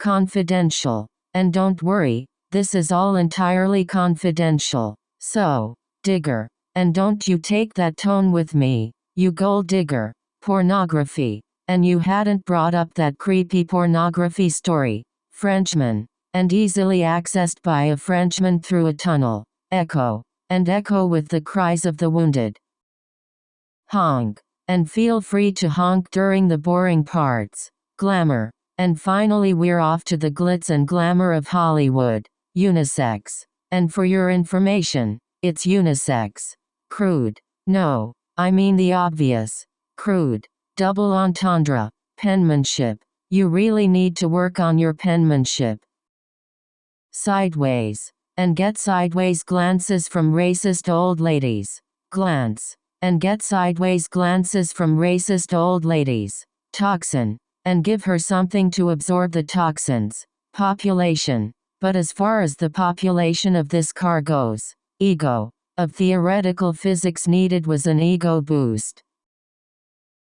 confidential. And don't worry, this is all entirely confidential. So, digger. And don't you take that tone with me, you gold digger. Pornography. And you hadn't brought up that creepy pornography story. Frenchman. And easily accessed by a Frenchman through a tunnel. Echo. And echo with the cries of the wounded. Honk. And feel free to honk during the boring parts. Glamour. And finally we're off to the glitz and glamour of Hollywood. Unisex. And for your information, it's unisex. Crude. No, I mean the obvious. Crude. Double entendre. Penmanship. You really need to work on your penmanship. Sideways. And get sideways glances from racist old ladies. Glance. And get sideways glances from racist old ladies. Toxin. And give her something to absorb the toxins. Population. But as far as the population of this car goes, ego. Of theoretical physics needed was an ego boost.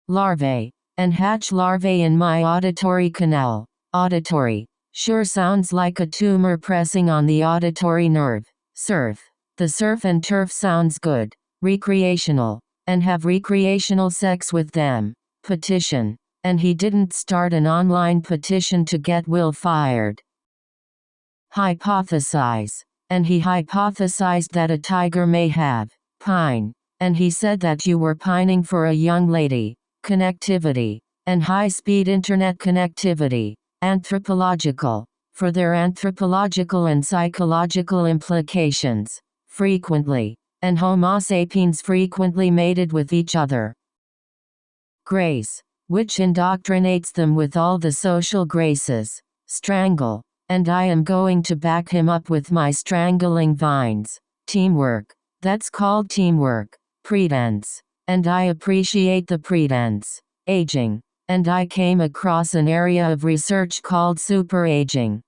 Larvae. And hatch larvae in my auditory canal. Auditory. Sure sounds like a tumor pressing on the auditory nerve. Surf. The surf and turf sounds good. Recreational. And have recreational sex with them. Petition. And he didn't start an online petition to get Will fired. Hypothesize. And he hypothesized that a tiger may have pine. And he said that you were pining for a young lady. Connectivity. And high-speed internet connectivity. Anthropological. For their anthropological and psychological implications. Frequently. And Homo sapiens frequently mated with each other. Grace. Which indoctrinates them with all the social graces. Strangle. And I am going to back him up with my strangling vines. Teamwork. That's called teamwork. Pretense. And I appreciate the pretense. Aging. And I came across an area of research called superaging.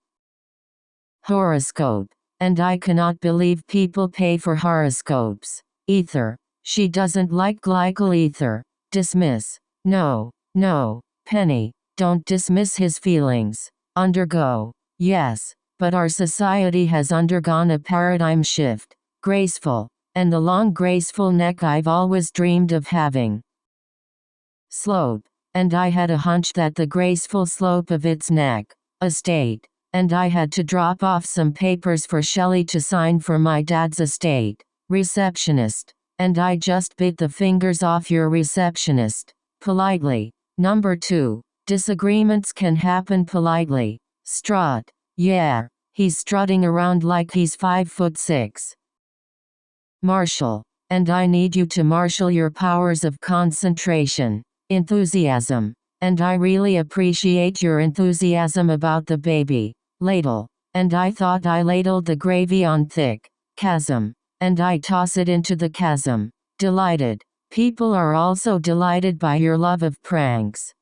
Horoscope. And I cannot believe people pay for horoscopes. Ether. She doesn't like glycol ether. Dismiss. No, no, Penny, don't dismiss his feelings. Undergo. Yes, but our society has undergone a paradigm shift. Graceful. And the long graceful neck I've always dreamed of having. Slope. And I had a hunch that the graceful slope of its neck. Estate. And I had to drop off some papers for Shelley to sign for my dad's estate. Receptionist. And I just bit the fingers off your receptionist. Politely. Number 2. Disagreements can happen politely. Strut. Yeah, he's strutting around like he's 5'6". Marshal. And I need you to marshal your powers of concentration. Enthusiasm. And I really appreciate your enthusiasm about the baby. Ladle. And I thought I ladled the gravy on thick. Chasm. And I toss it into the chasm. Delighted. People are also delighted by your love of pranks.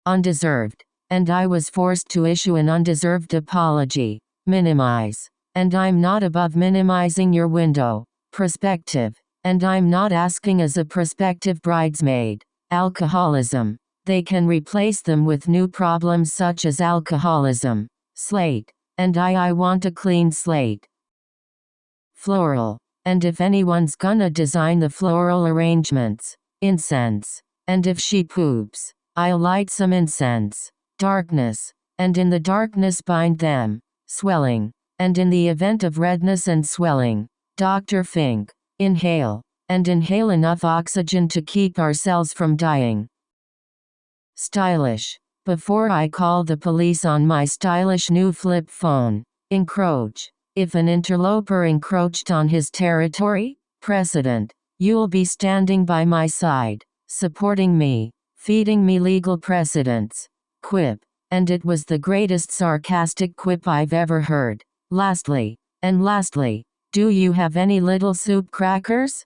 Undeserved. And I was forced to issue an undeserved apology. Minimize. And I'm not above minimizing your window. Prospective. And I'm not asking as a prospective bridesmaid. Alcoholism. They can replace them with new problems such as alcoholism. Slate. And I want a clean slate. Floral. And if anyone's gonna design the floral arrangements. Incense. And if she poops, I'll light some incense. Darkness. And in the darkness bind them. Swelling. And in the event of redness and swelling, Dr. Fink. Inhale. And inhale enough oxygen to keep ourselves from dying. Stylish. Before I call the police on my stylish new flip phone. Encroach. If an interloper encroached on his territory, precedent. You'll be standing by my side, supporting me, feeding me legal precedents. Quip. And it was the greatest sarcastic quip I've ever heard. Lastly, do you have any little soup crackers?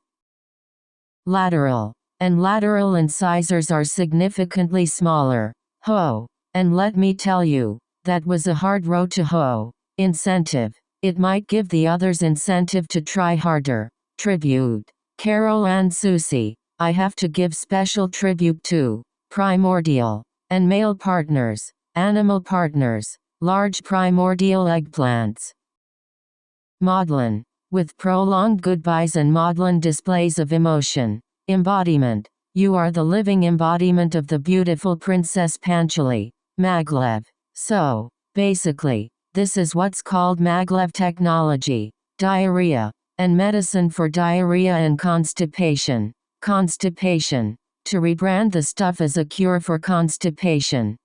Lateral. And lateral incisors are significantly smaller. Hoe. And let me tell you, that was a hard row to hoe. Incentive. It might give the others incentive to try harder. Tribute. Carol and Susie. I have to give special tribute to primordial and male partners, animal partners, large primordial eggplants. Maudlin, with prolonged goodbyes and maudlin displays of emotion. Embodiment, you are the living embodiment of the beautiful Princess Panchali, Maglev. So, basically, this is what's called Maglev technology, diarrhea, and medicine for diarrhea and constipation. Constipation, to rebrand the stuff as a cure for constipation.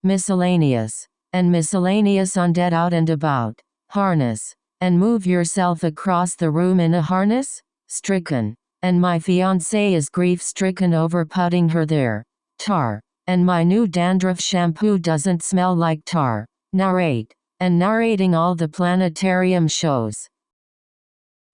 Miscellaneous, and miscellaneous undead out and about. Harness, and move yourself across the room in a harness? Stricken, and my fiancé is grief-stricken over putting her there. Tar, and my new dandruff shampoo doesn't smell like tar. Narrate, and narrating all the planetarium shows.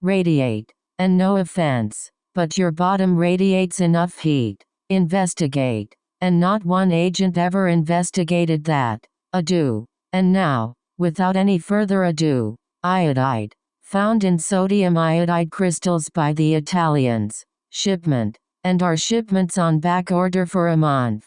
Radiate, and no offense, but your bottom radiates enough heat. Investigate, and not one agent ever investigated that. Ado, and now, without any further ado, iodide, found in sodium iodide crystals by the Italians. Shipment, and our shipments on back order for a month.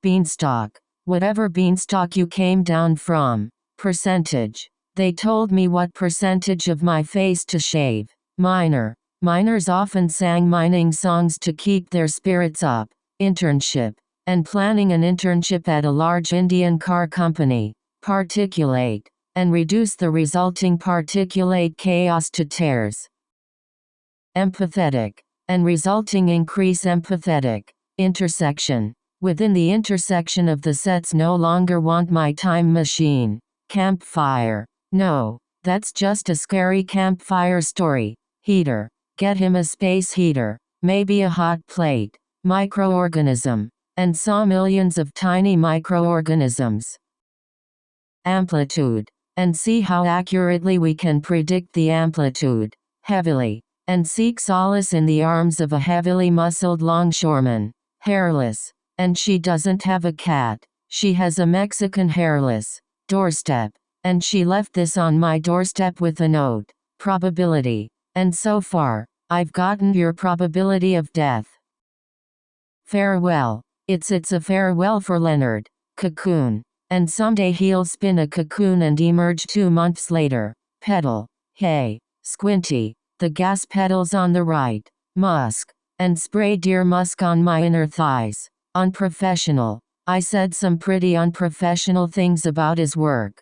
Beanstalk, whatever beanstalk you came down from. Percentage, they told me what percentage of my face to shave. Miner, miners often sang mining songs to keep their spirits up. Internship, and planning an internship at a large Indian car company. Particulate, and reduce the resulting particulate chaos to tears. Empathetic, and resulting increase empathetic. Intersection, within the intersection of the sets no longer want my time machine. Campfire, no, that's just a scary campfire story. Heater, get him a space heater, maybe a hot plate. Microorganism, and saw millions of tiny microorganisms. Amplitude, and see how accurately we can predict the amplitude. Heavily, and seek solace in the arms of a heavily muscled longshoreman. Hairless, and she doesn't have a cat, she has a Mexican hairless. Doorstep, and she left this on my doorstep with a note. Probability, and so far, I've gotten your probability of death. Farewell, it's a farewell for Leonard. Cocoon, and someday he'll spin a cocoon and emerge 2 months later. Pedal, hey, Squinty, the gas pedals on the right. Musk, and spray deer musk on my inner thighs. Unprofessional, I said some pretty unprofessional things about his work.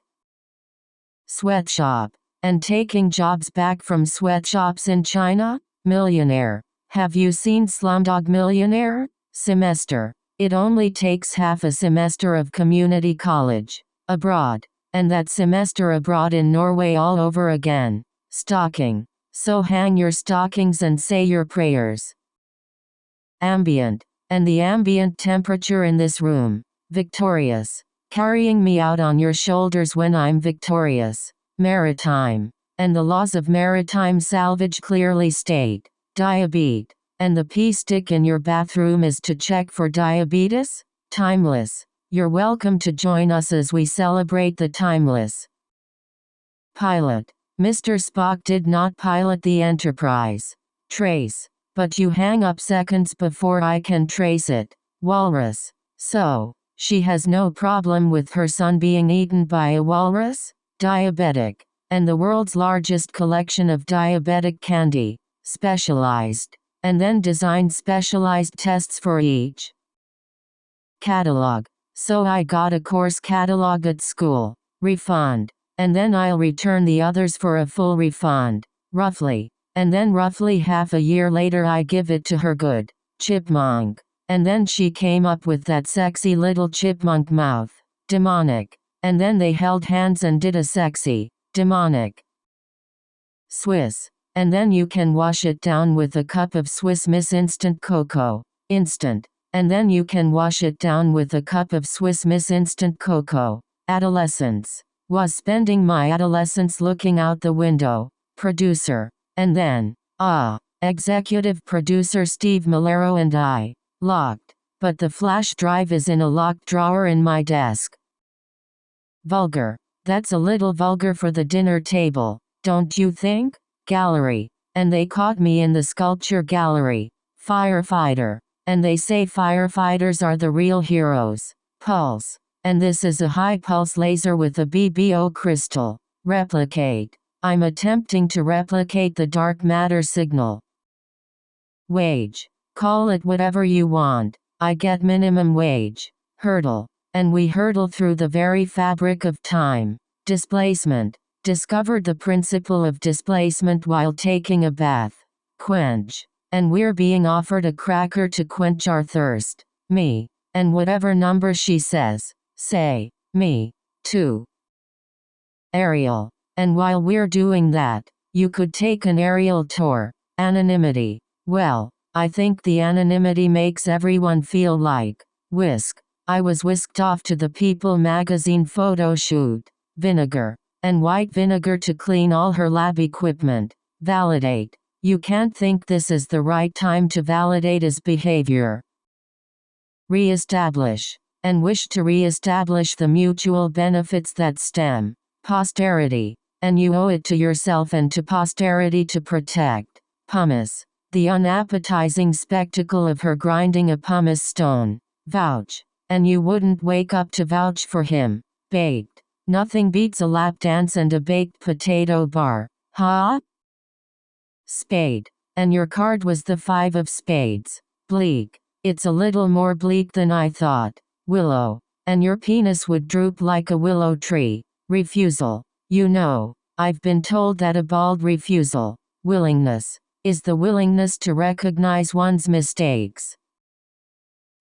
Sweatshop, and taking jobs back from sweatshops in China. Millionaire, have you seen Slumdog Millionaire? Semester, it only takes half a semester of community college. Abroad, and that semester abroad in Norway all over again. Stocking, so hang your stockings and say your prayers. Ambient, and the ambient temperature in this room. Victorious, carrying me out on your shoulders when I'm victorious. Maritime, and the laws of maritime salvage clearly state. Diabetes, and the pee stick in your bathroom is to check for diabetes? Timeless, you're welcome to join us as we celebrate the timeless. Pilot, Mr. Spock did not pilot the Enterprise. Trace, but you hang up seconds before I can trace it. Walrus, so, she has no problem with her son being eaten by a walrus? Diabetic, and the world's largest collection of diabetic candy. Specialized, and then designed specialized tests for each. Catalog, so I got a course catalog at school. Refund, and then I'll return the others for a full refund. Roughly, and then roughly half a year later I give it to her good chipmunk, and then she came up with that sexy little chipmunk mouth. Demonic, and then they held hands and did a sexy, demonic. Swiss, and then you can wash it down with a cup of Swiss Miss Instant Cocoa. Instant, and then you can wash it down with a cup of Swiss Miss Instant Cocoa. Adolescence, was spending my adolescence looking out the window. Producer, and then, executive producer Steve Malero and I. Locked, but the flash drive is in a locked drawer in my desk. Vulgar, that's a little vulgar for the dinner table, don't you think? Gallery, and they caught me in the sculpture gallery. Firefighter, and they say firefighters are the real heroes. Pulse, And this is a high-pulse laser with a BBO crystal. Replicate. I'm attempting to replicate the dark matter signal. Wage. Call it whatever you want. I get minimum wage. Hurdle. And we hurtle through the very fabric of time. Displacement. Discovered the principle of displacement while taking a bath. Quench. And we're being offered a cracker to quench our thirst. Me. And whatever number she says. Say. Me. Too. Aerial. And while we're doing that, you could take an aerial tour. Anonymity. Well, I think the anonymity makes everyone feel like. Whisk. I was whisked off to the People magazine photo shoot. Vinegar. And white vinegar to clean all her lab equipment. Validate. You can't think this is the right time to validate his behavior. Re-establish. And wish to re-establish the mutual benefits that stem. Posterity. And you owe it to yourself and to posterity to protect. Pumice. The unappetizing spectacle of her grinding a pumice stone. Vouch. And you wouldn't wake up to vouch for him. Baked. Nothing beats a lap dance and a baked potato bar. Huh? Spade. And your card was the 5 of spades. Bleak. It's a little more bleak than I thought. Willow. And your penis would droop like a willow tree. Refusal. You know, I've been told that a bald refusal. Willingness. Is the willingness to recognize one's mistakes.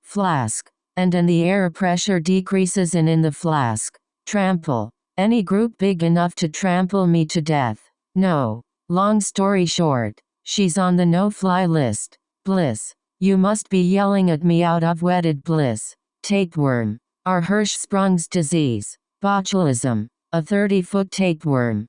Flask. And the air pressure decreases in the flask. Trample. Any group big enough to trample me to death. No. Long story short, she's on the no-fly list. Bliss. You must be yelling at me out of wedded bliss. Tapeworm. Our Hirschsprung's disease. Botulism. A 30-foot tapeworm.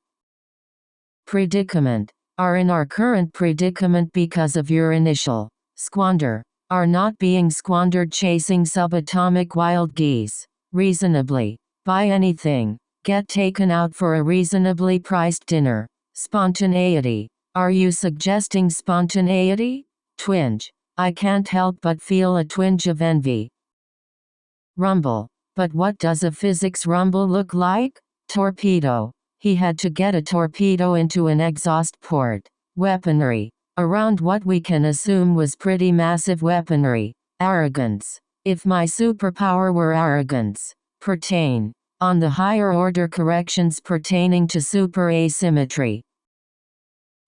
Predicament. Are in our current predicament because of your initial. Squander. Are not being squandered chasing subatomic wild geese. Reasonably. Buy anything. Get taken out for a reasonably priced dinner. Spontaneity. Are you suggesting spontaneity? Twinge. I can't help but feel a twinge of envy. Rumble. But what does a physics rumble look like? Torpedo. He had to get a torpedo into an exhaust port. Weaponry. Around what we can assume was pretty massive weaponry. Arrogance. If my superpower were arrogance. Pertain. On the higher order corrections pertaining to super asymmetry.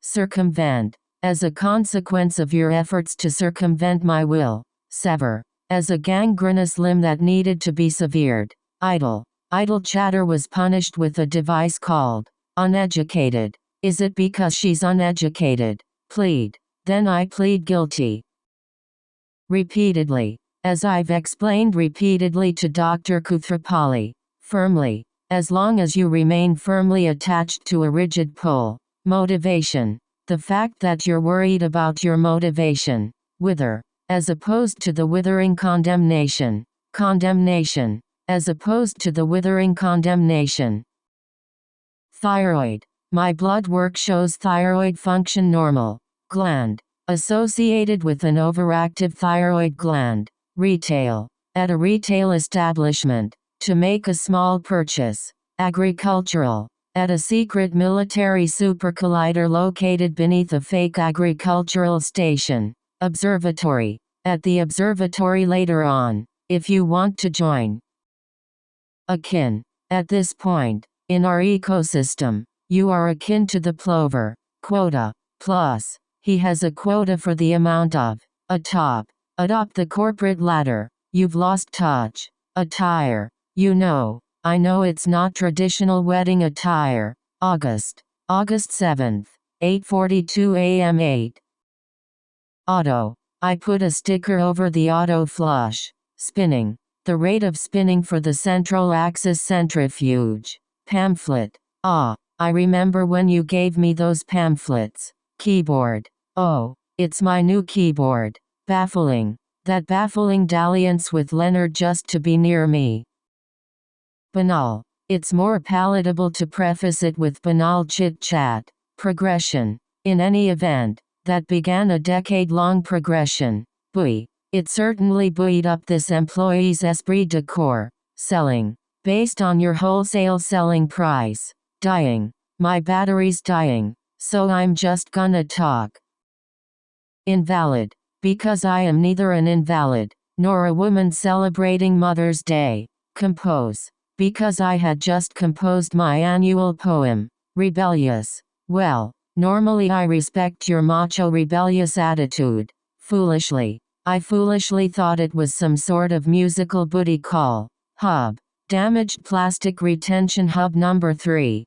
Circumvent. As a consequence of your efforts to circumvent my will. Sever. As a gangrenous limb that needed to be severed. Idle. Idle chatter was punished with a device called uneducated. Is it because she's uneducated? Plead. Then I plead guilty. Repeatedly. As I've explained repeatedly to Dr. Kuthrapalli. Firmly. As long as you remain firmly attached to a rigid pole. Motivation. The fact that you're worried about your motivation. Wither. As opposed to the withering condemnation. Condemnation. As opposed to the withering condemnation. Thyroid. My blood work shows thyroid function normal. Gland. Associated with an overactive thyroid gland. Retail. At a retail establishment. To make a small purchase. Agricultural. At a secret military supercollider located beneath a fake agricultural station. Observatory. At the observatory later on, if you want to join. Akin. At this point, in our ecosystem, you are akin to the plover. Quota. Plus, he has a quota for the amount of. Atop. Atop the corporate ladder, you've lost touch. Attire. You know, I know it's not traditional wedding attire. August 7th, 8:42 a.m. 8. Auto. I put a sticker over the auto flush. Spinning. The rate of spinning for the central axis centrifuge. Pamphlet. Ah, I remember when you gave me those pamphlets. Keyboard. Oh, it's my new keyboard. Baffling. That baffling dalliance with Leonard just to be near me. Banal. It's more palatable to preface it with banal chit-chat. Progression. In any event, that began a decade-long progression. Buoy. It certainly buoyed up this employee's esprit de corps. selling, based on your wholesale selling price. Dying, my battery's dying, so I'm just gonna talk. Invalid, because I am neither an invalid, nor a woman celebrating Mother's Day. Compose, because I had just composed my annual poem. Rebellious, well, normally I respect your macho rebellious attitude. Foolishly, I foolishly thought it was some sort of musical booty call. Hub, damaged plastic retention hub number 3.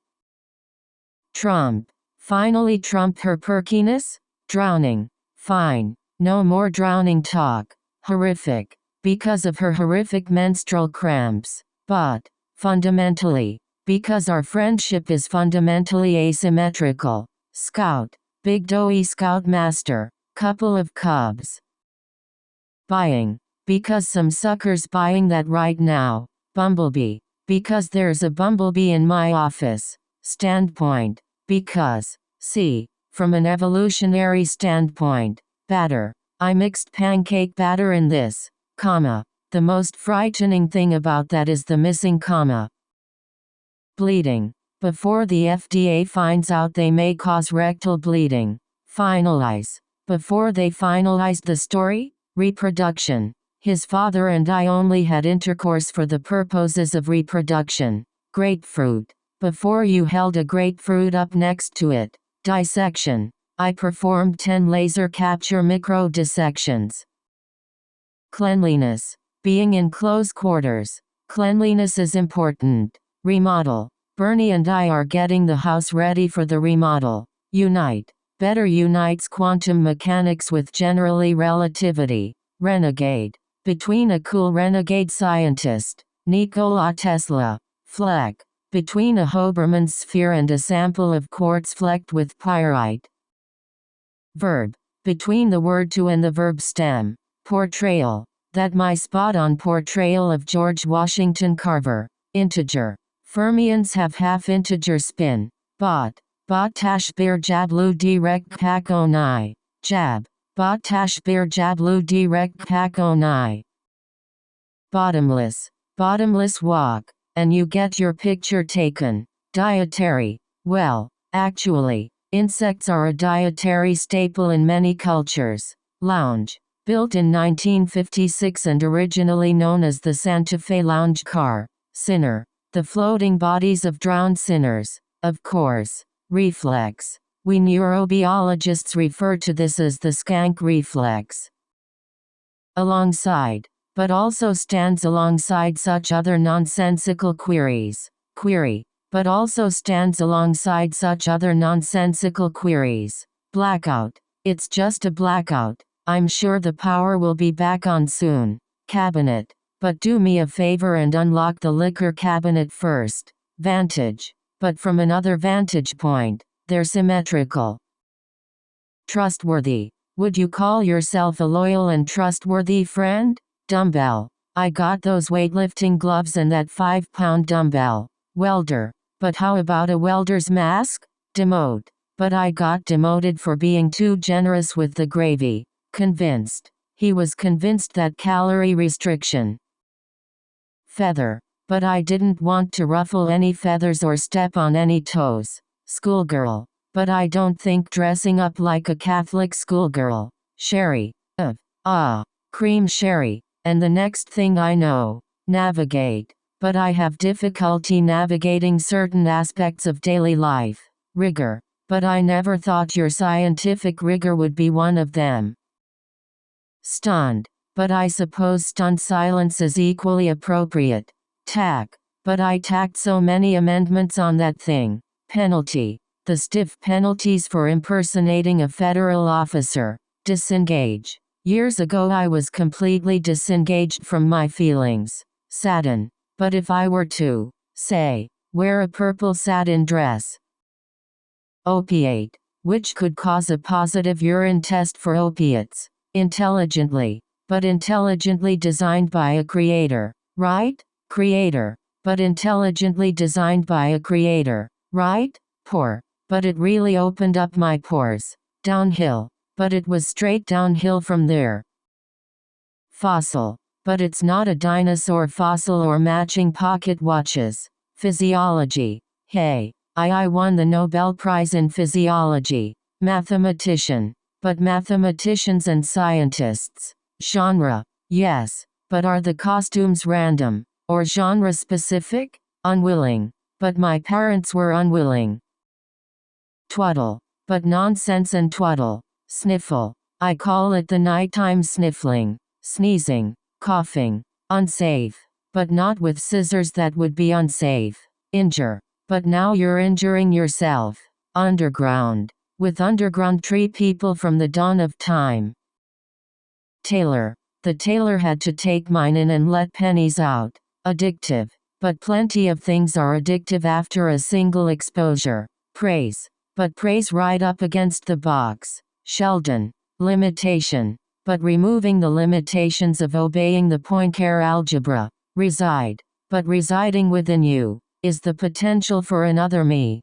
Trump, finally Trump her perkiness? Drowning, fine, no more drowning talk. Horrific, because of her horrific menstrual cramps. But, fundamentally, because our friendship is fundamentally asymmetrical. Scout, big doughy scoutmaster, couple of cubs. Buying, because some sucker's buying that right now. Bumblebee, because there's a bumblebee in my office. Standpoint, because, see, from an evolutionary standpoint, batter, I mixed pancake batter in this, comma. The most frightening thing about that is the missing comma. Bleeding, before the FDA finds out they may cause rectal bleeding. Finalize, before they finalized the story. Reproduction, his father and I only had intercourse for the purposes of reproduction. Grapefruit, before you held a grapefruit up next to it. Dissection, I performed 10 laser capture micro dissections. Cleanliness, being in close quarters. Cleanliness is important. Remodel, Bernie and I are getting the house ready for the remodel. Unite, better unites quantum mechanics with generally relativity. Renegade, between a cool renegade scientist, Nikola Tesla. Fleck, between a Hoberman sphere and a sample of quartz flecked with pyrite. Verb, between the word to and the verb stem. Portrayal, that my spot-on portrayal of George Washington Carver. Integer, fermions have half-integer spin. Bot tashbir jablu direct kakonai. Jab, bot tashbir jablu direct kakonai. Bottomless walk, and you get your picture taken. Dietary, well, actually, insects are a dietary staple in many cultures. Lounge, built in 1956 and originally known as the Santa Fe Lounge Car. Sinner, the floating bodies of drowned sinners. Of course. Reflex, we neurobiologists refer to this as the skank reflex. Alongside, but also stands alongside such other nonsensical queries. Query, but also stands alongside such other nonsensical queries. Blackout, it's just a blackout. I'm sure the power will be back on soon. Cabinet, but do me a favor and unlock the liquor cabinet first. Vantage, but from another vantage point, they're symmetrical. Trustworthy, would you call yourself a loyal and trustworthy friend? Dumbbell, I got those weightlifting gloves and that 5-pound dumbbell. Welder, but how about a welder's mask? Demote, but I got demoted for being too generous with the gravy. Convinced, he was convinced that calorie restriction. Feather, but I didn't want to ruffle any feathers or step on any toes. Schoolgirl, but I don't think dressing up like a Catholic schoolgirl. Sherry, cream sherry, and the next thing I know, navigate, but I have difficulty navigating certain aspects of daily life. Rigor, but I never thought your scientific rigor would be one of them. Stunned, but I suppose stunned silence is equally appropriate. Tack, but I tacked so many amendments on that thing. Penalty, the stiff penalties for impersonating a federal officer. Disengage, years ago I was completely disengaged from my feelings. Satin, but if I were to, say, wear a purple satin dress. Opiate, which could cause a positive urine test for opiates. Intelligently, but intelligently designed by a creator, right? Creator, but intelligently designed by a creator, right? Poor, but it really opened up my pores. Downhill, but it was straight downhill from there. Fossil, But it's not a dinosaur fossil or matching pocket watches. Physiology. Hey, I won the Nobel Prize in Physiology. Mathematician. But mathematicians and scientists. Genre. Yes, but are the costumes random, or genre specific? Unwilling. But my parents were unwilling. Twaddle. But nonsense and twaddle. Sniffle. I call it the nighttime sniffling. Sneezing. Coughing. Unsafe. But not with scissors, that would be unsafe. Injure. But now you're injuring yourself. Underground. With underground treat people from the dawn of time. Tailor. The tailor had to take mine in and let pennies out. Addictive. But plenty of things are addictive after a single exposure. Praise. But praise right up against the box. Sheldon. Limitation. But removing the limitations of obeying the Poincare algebra. Reside. But residing within you is the potential for another me.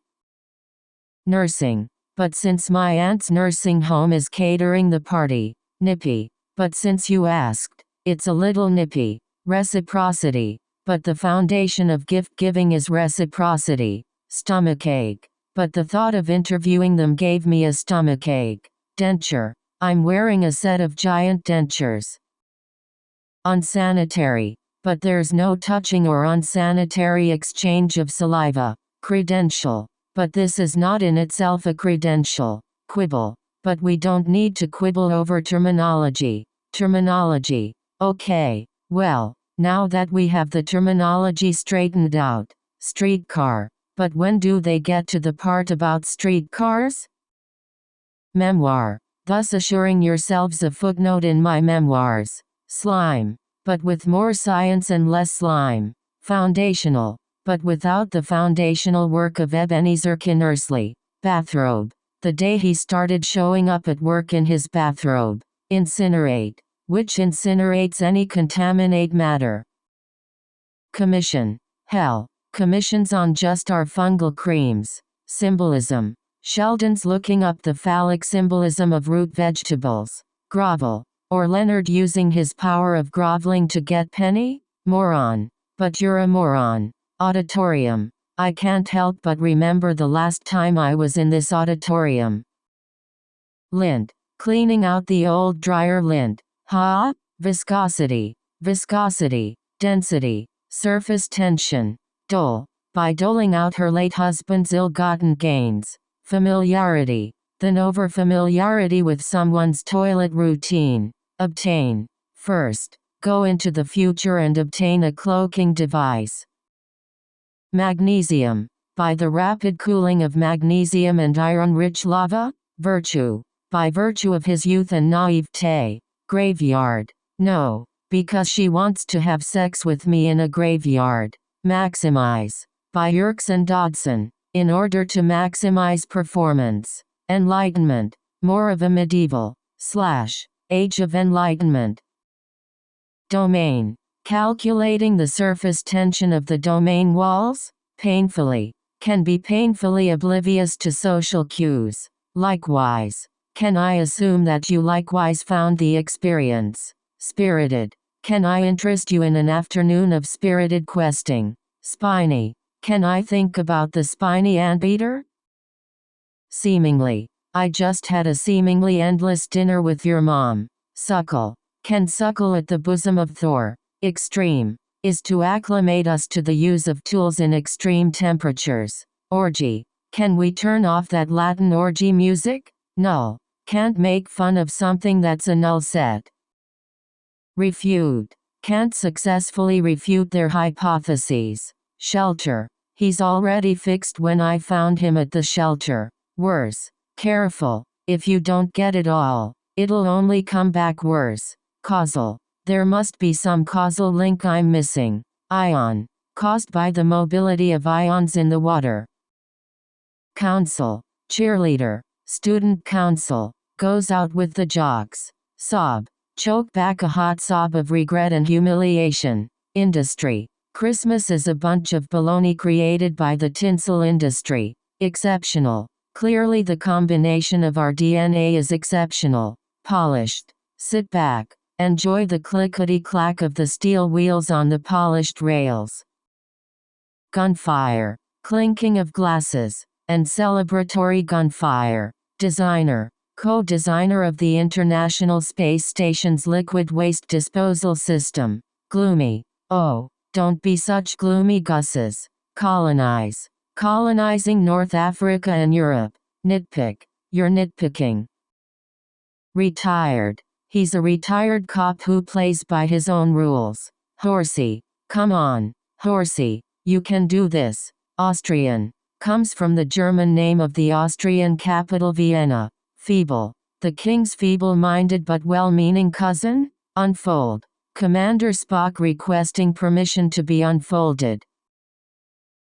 Nursing. But since my aunt's nursing home is catering the party. Nippy. But since you asked, it's a little nippy. Reciprocity. But the foundation of gift giving is reciprocity. Stomachache. But the thought of interviewing them gave me a stomachache. Denture. I'm wearing a set of giant dentures. Unsanitary. But there's no touching or unsanitary exchange of saliva. Credential. But this is not in itself a credential. Quibble. But we don't need to quibble over terminology. Terminology. Okay, well, now that we have the terminology straightened out. Streetcar. But when do they get to the part about streetcars? Memoir. Thus assuring yourselves a footnote in my memoirs. Slime. But with more science and less slime. Foundational. But without the foundational work of Ebenezer Kinnersley. Bathrobe. The day he started showing up at work in his bathrobe. Incinerate. Which incinerates any contaminate matter. Commission. Hell. Commissions on just our fungal creams. Symbolism. Sheldon's looking up the phallic symbolism of root vegetables. Grovel. Or Leonard using his power of groveling to get penny? Moron. But you're a moron. Auditorium. I can't help but remember the last time I was in this auditorium. Lint. Cleaning out the old dryer lint. Ha? Viscosity. Viscosity. Density. Surface tension. Dole. By doling out her late husband's ill-gotten gains. Familiarity. Then over-familiarity with someone's toilet routine. Obtain. First. Go into the future and obtain a cloaking device. Magnesium. By the rapid cooling of magnesium and iron-rich lava. Virtue. By virtue of his youth and naivete. Graveyard. No. Because she wants to have sex with me in a graveyard. Maximize. By Yerkes and Dodson. In order to maximize performance. Enlightenment. More of a medieval / age of enlightenment. Domain. Calculating the surface tension of the domain walls, painfully, can be painfully oblivious to social cues. Likewise, can I assume that you likewise found the experience spirited? Can I interest you in an afternoon of spirited questing? Spiny. Can I think about the spiny anteater? Seemingly. I just had a seemingly endless dinner with your mom. Suckle. Can suckle at the bosom of Thor. Extreme. Is to acclimate us to the use of tools in extreme temperatures. Orgy. Can we turn off that Latin orgy music? Null. Can't make fun of something that's a null set. Refute. Can't successfully refute their hypotheses. Shelter. He's already fixed when I found him at the shelter. Worse. Careful. If you don't get it all, it'll only come back worse. Causal. There must be some causal link I'm missing. Ion. Caused by the mobility of ions in the water. Council. Cheerleader. Student council. Goes out with the jocks. Sob. Choke back a hot sob of regret and humiliation. Industry. Christmas is a bunch of baloney created by the tinsel industry. Exceptional. Clearly the combination of our DNA is exceptional. Polished. Sit back. Enjoy the clickety-clack of the steel wheels on the polished rails. Gunfire, clinking of glasses, and celebratory gunfire. Designer, co-designer of the International Space Station's liquid waste disposal system. Gloomy. Oh, don't be such gloomy gusses. Colonize. Colonizing North Africa and Europe. Nitpick. You're nitpicking. Retired. He's a retired cop who plays by his own rules. Horsey. Come on, Horsey, you can do this. Austrian. Comes from the German name of the Austrian capital Vienna. Feeble. The king's feeble-minded but well-meaning cousin? Unfold. Commander Spock requesting permission to be unfolded.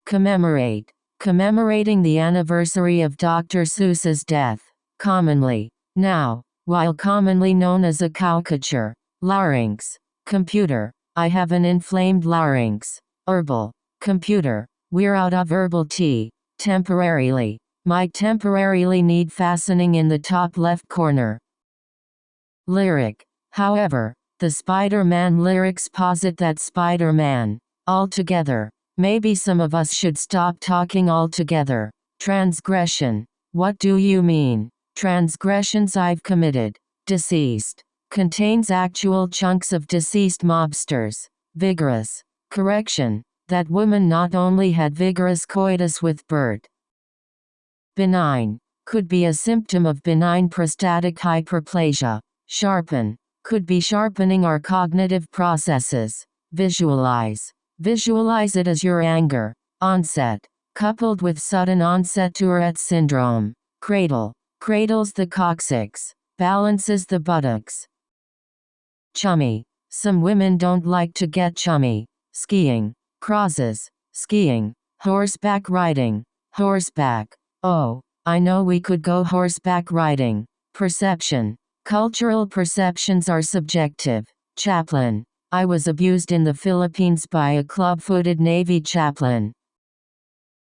Commemorate. Commemorating the anniversary of Dr. Seuss's death. Commonly. Now, while commonly known as a caricature. Larynx. Computer. I have an inflamed larynx. Herbal. Computer. We're out of herbal tea. Temporarily. Might temporarily need fastening in the top left corner. Lyric. However, the Spider-Man lyrics posit that Spider-Man. Altogether. Maybe some of us should stop talking altogether. Transgression. What do you mean? Transgressions I've committed. Deceased. Contains actual chunks of deceased mobsters. Vigorous. Correction. That woman not only had vigorous coitus with Bert. Benign. Could be a symptom of benign prostatic hyperplasia. Sharpen. Could be sharpening our cognitive processes. Visualize. Visualize it as your anger. Onset. Coupled with sudden onset Tourette syndrome. Cradle. Cradles the coccyx. Balances the buttocks. Chummy. Some women don't like to get chummy. Skiing. Crosses. Skiing. Horseback riding. Horseback. Oh, I know we could go horseback riding. Perception. Cultural perceptions are subjective. Chaplain. I was abused in the Philippines by a club-footed Navy chaplain.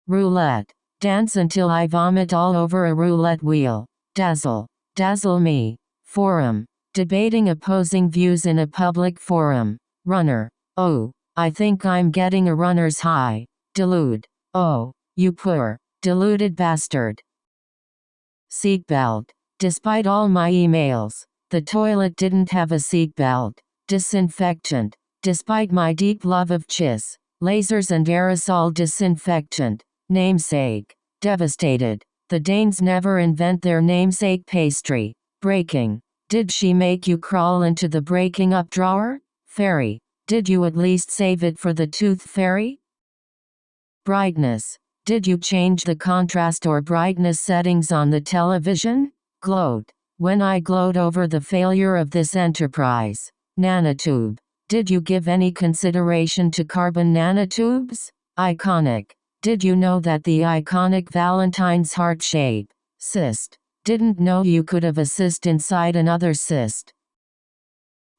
Roulette. Dance until I vomit all over a roulette wheel. Dazzle. Dazzle me. Forum. Debating opposing views in a public forum. Runner. Oh, I think I'm getting a runner's high. Delude. Oh, you poor, deluded bastard. Seatbelt. Despite all my emails, the toilet didn't have a seatbelt. Disinfectant. Despite my deep love of chiss, lasers and aerosol disinfectant. Namesake. Devastated. The Danes never invent their namesake pastry. Breaking. Did she make you crawl into the breaking up drawer? Fairy. Did you at least save it for the tooth fairy? Brightness. Did you change the contrast or brightness settings on the television? Gloat. When I gloat over the failure of this enterprise. Nanotube. Did you give any consideration to carbon nanotubes? Iconic. Did you know that the iconic Valentine's heart shape, cyst, didn't know you could have a cyst inside another cyst?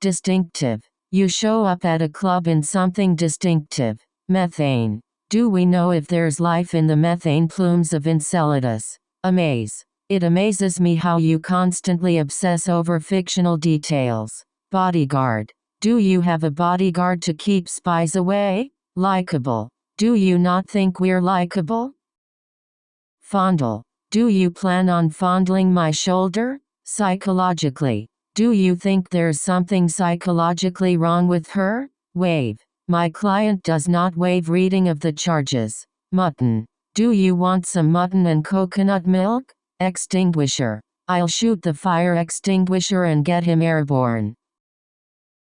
Distinctive. You show up at a club in something distinctive. Methane. Do we know if there's life in the methane plumes of Enceladus? Amaze. It amazes me how you constantly obsess over fictional details. Bodyguard. Do you have a bodyguard to keep spies away? Likeable. Do you not think we're likeable? Fondle. Do you plan on fondling my shoulder? Psychologically. Do you think there's something psychologically wrong with her? Waive. My client does not waive reading of the charges. Mutton. Do you want some mutton and coconut milk? Extinguisher. I'll shoot the fire extinguisher and get him airborne.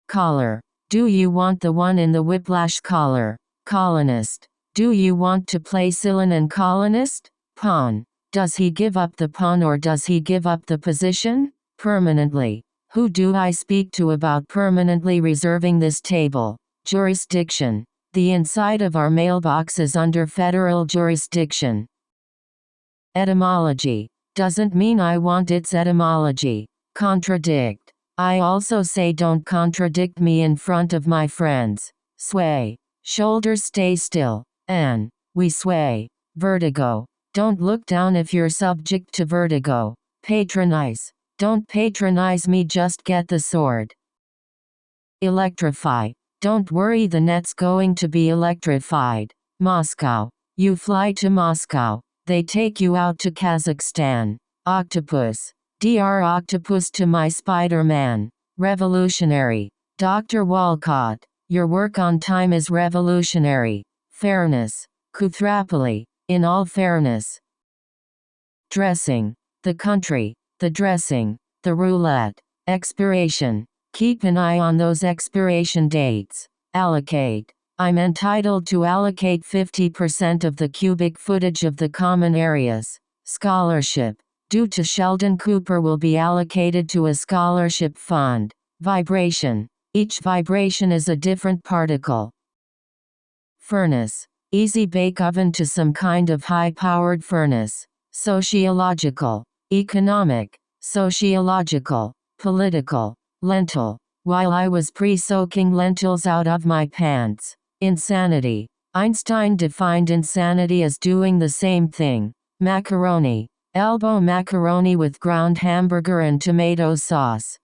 Collar. Do you want the one in the whiplash collar? Colonist. Do you want to play Cylon and colonist? Pawn. Does he give up the pawn or does he give up the position? Permanently. Who do I speak to about permanently reserving this table? Jurisdiction. The inside of our mailbox is under federal jurisdiction. Etymology. Doesn't mean I want its etymology. Contradict. I also say don't contradict me in front of my friends. Sway. Shoulders stay still. And we sway. Vertigo. Don't look down if you're subject to vertigo. Patronize. Don't patronize me, just get the sword. Electrify. Don't worry, the net's going to be electrified. Moscow. You fly to Moscow. They take you out to Kazakhstan. Octopus. Dr. Octopus to my Spider-Man. Revolutionary. Dr. Walcott. Your work on time is revolutionary. Fairness. Kuthrapali. In all fairness. Dressing. The country. The dressing. The roulette. Expiration. Keep an eye on those expiration dates. Allocate. I'm entitled to allocate 50% of the cubic footage of the common areas. Scholarship. Due to Sheldon Cooper will be allocated to a scholarship fund. Vibration. Each vibration is a different particle. Furnace. Easy bake oven to some kind of high-powered furnace. Sociological. Economic. Sociological. Political. Lentil. While I was pre-soaking lentils out of my pants. Insanity. Einstein defined insanity as doing the same thing. Macaroni. Elbow macaroni with ground hamburger and tomato sauce.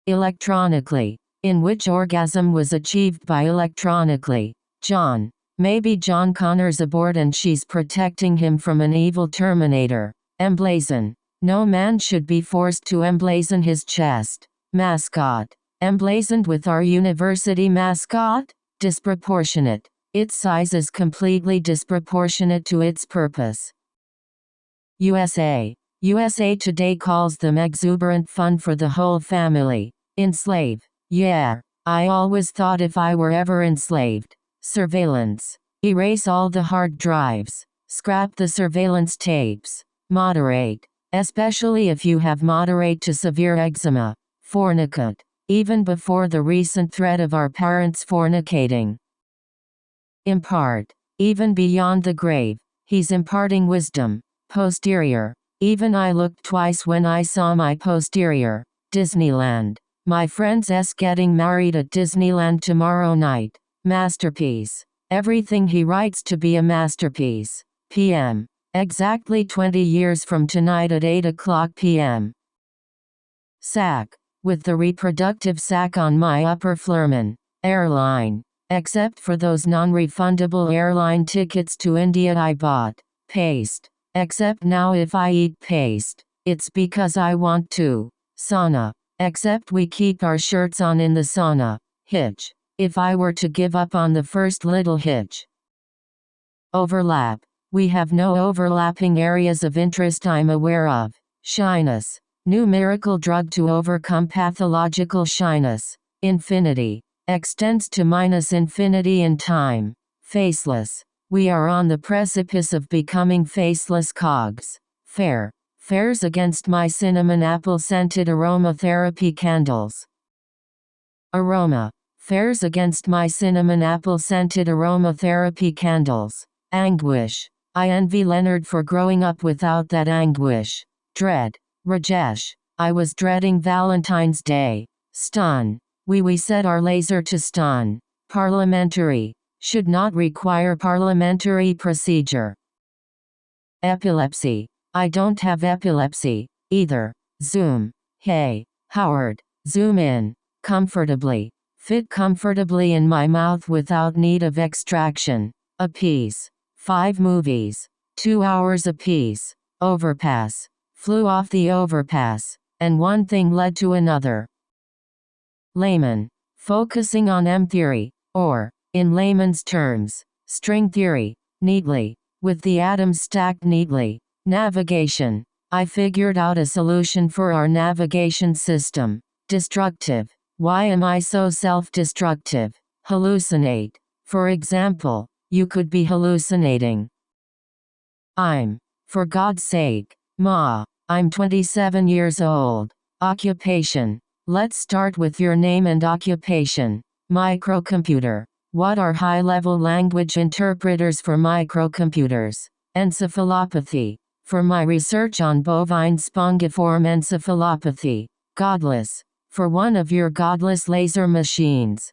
Electronically. In which orgasm was achieved by electronically. John. Maybe John Connor's aboard and she's protecting him from an evil Terminator. Emblazon. No man should be forced to emblazon his chest. Mascot. Emblazoned with our university mascot? Disproportionate. Its size is completely disproportionate to its purpose. USA. USA Today calls them exuberant fun for the whole family. Enslave. Yeah. I always thought if I were ever enslaved. Surveillance. Erase all the hard drives. Scrap the surveillance tapes. Moderate. Especially if you have moderate to severe eczema. Fornicate. Even before the recent threat of our parents fornicating. Impart. Even beyond the grave. He's imparting wisdom. Posterior. Even I looked twice when I saw my posterior. Disneyland. My friend's getting married at Disneyland tomorrow night. Masterpiece. Everything he writes to be a masterpiece. PM. Exactly 20 years from tonight at 8 o'clock p.m. Sack. With the reproductive sack on my upper flerman. Airline. Except for those non-refundable airline tickets to India I bought. Paste. Except now if I eat paste, it's because I want to. Sauna. Except we keep our shirts on in the sauna. Hitch. If I were to give up on the first little hitch. Overlap. We have no overlapping areas of interest I'm aware of. Shyness. New miracle drug to overcome pathological shyness. Infinity. Extends to minus infinity in time. Faceless. We are on the precipice of becoming faceless cogs. Fair. Fares against my cinnamon apple scented aromatherapy candles. Aroma. Fares against my cinnamon apple scented aromatherapy candles. Anguish. I envy Leonard for growing up without that anguish. Dread. Rajesh. I was dreading Valentine's Day. Stun. We set our laser to stun. Parliamentary. Should not require parliamentary procedure. Epilepsy. I don't have epilepsy, either. Zoom. Hey, Howard. Zoom in. Comfortably. Fit comfortably in my mouth without need of extraction. Apiece. 5 movies. 2 hours apiece. Overpass. Flew off the overpass. And one thing led to another. Layman. Focusing on M theory, or, in layman's terms, string theory, neatly, with the atoms stacked neatly. Navigation. I figured out a solution for our navigation system. Destructive. Why am I so self-destructive? Hallucinate. For example, you could be hallucinating. For God's sake, Ma, I'm 27 years old. Occupation. Let's start with your name and occupation. Microcomputer. What are high-level language interpreters for microcomputers? Encephalopathy. For my research on bovine spongiform encephalopathy. Godless. For one of your godless laser machines.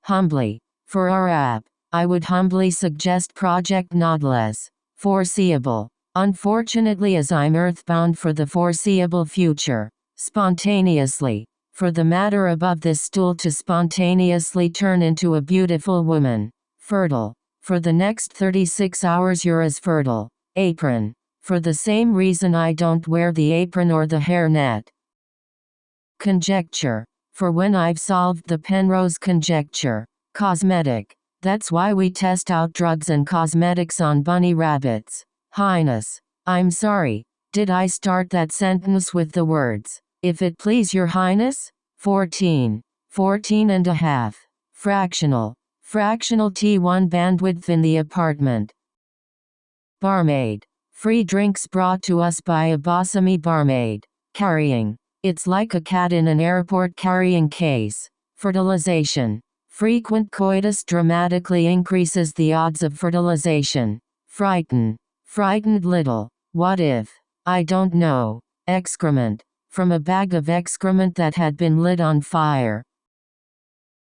Humbly. For our app, I would humbly suggest Project Nautilus. Foreseeable. Unfortunately, as I'm earthbound for the foreseeable future. Spontaneously. For the matter above this stool to spontaneously turn into a beautiful woman. Fertile. For the next 36 hours you're as fertile. Apron. For the same reason I don't wear the apron or the hairnet. Conjecture. For when I've solved the Penrose conjecture. Cosmetic. That's why we test out drugs and cosmetics on bunny rabbits. Highness. I'm sorry, did I start that sentence with the words, "If it please your highness"? 14. 14 and a half. Fractional. Fractional T1 bandwidth in the apartment. Barmaid. Free drinks brought to us by a bossamy barmaid. Carrying. It's like a cat in an airport carrying case. Fertilization. Frequent coitus dramatically increases the odds of fertilization. Frighten. Frightened little. What if? I don't know. Excrement. From a bag of excrement that had been lit on fire.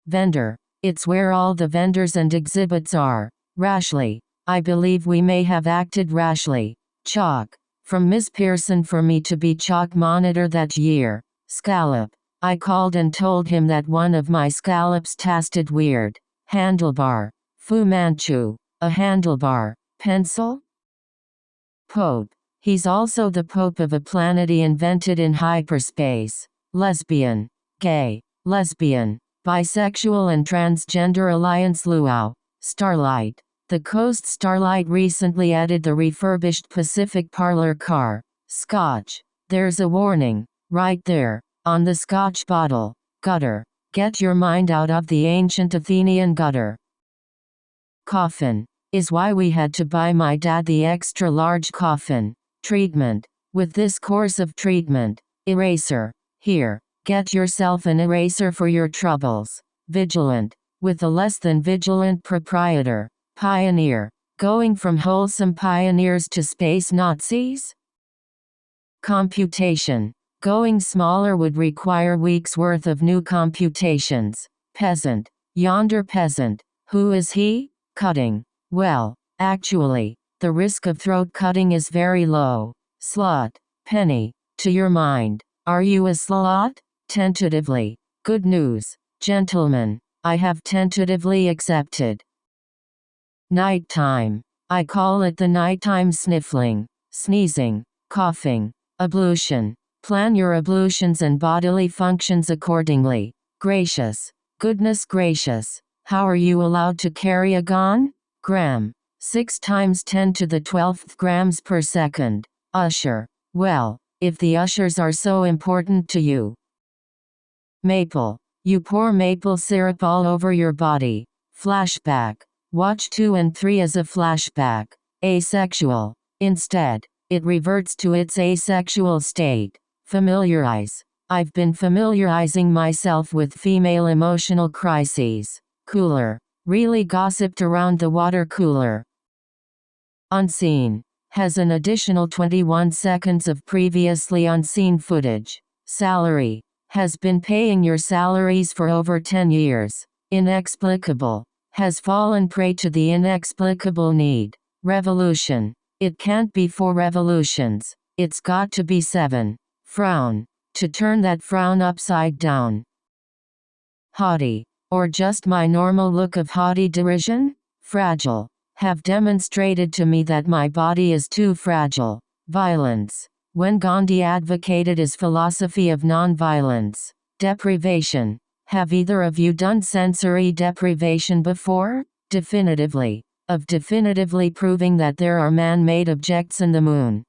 Vendor. It's where all the vendors and exhibits are. Rashly. I believe we may have acted rashly. Chalk. From Miss Pearson for me to be chalk monitor that year. Scallop. I called and told him that one of my scallops tasted weird. Handlebar. Fu Manchu. A handlebar. Pencil? Pope. He's also the pope of a planet he invented in hyperspace. Lesbian. Gay. Lesbian. Bisexual and transgender alliance luau. Starlight. The Coast Starlight recently added the refurbished Pacific Parlor car. Scotch. There's a warning. Right there. On the Scotch bottle. Gutter. Get your mind out of the ancient Athenian gutter. Coffin. Is why we had to buy my dad the extra large coffin. Treatment. With this course of treatment. Eraser. Here. Get yourself an eraser for your troubles. Vigilant. With a less than vigilant proprietor. Pioneer. Going from wholesome pioneers to space Nazis? Computation. Going smaller would require weeks' worth of new computations. Peasant. Yonder peasant. Who is he? Cutting. Well, actually, the risk of throat cutting is very low. Slot. Penny. To your mind. Are you a slot? Tentatively. Good news, gentlemen. I have tentatively accepted. Nighttime. I call it the nighttime sniffling, sneezing, coughing. Ablution. Plan your ablutions and bodily functions accordingly. Gracious. Goodness gracious. How are you allowed to carry a gun? Gram. 6 times 10 to the 12th grams per second. Usher. Well, if the ushers are so important to you. Maple. You pour maple syrup all over your body. Flashback. Watch 2 and 3 as a flashback. Asexual. Instead, it reverts to its asexual state. Familiarize. I've been familiarizing myself with female emotional crises. Cooler. Really gossiped around the water cooler. Unseen. Has an additional 21 seconds of previously unseen footage. Salary. Has been paying your salaries for over 10 years. Inexplicable. Has fallen prey to the inexplicable need. Revolution. It can't be 4 revolutions. It's got to be 7. Frown. To turn that frown upside down. Haughty. Or just my normal look of haughty derision? Fragile. Have demonstrated to me that my body is too fragile. Violence. When Gandhi advocated his philosophy of non-violence. Deprivation. Have either of you done sensory deprivation before? Definitively. Of definitively proving that there are man-made objects in the moon.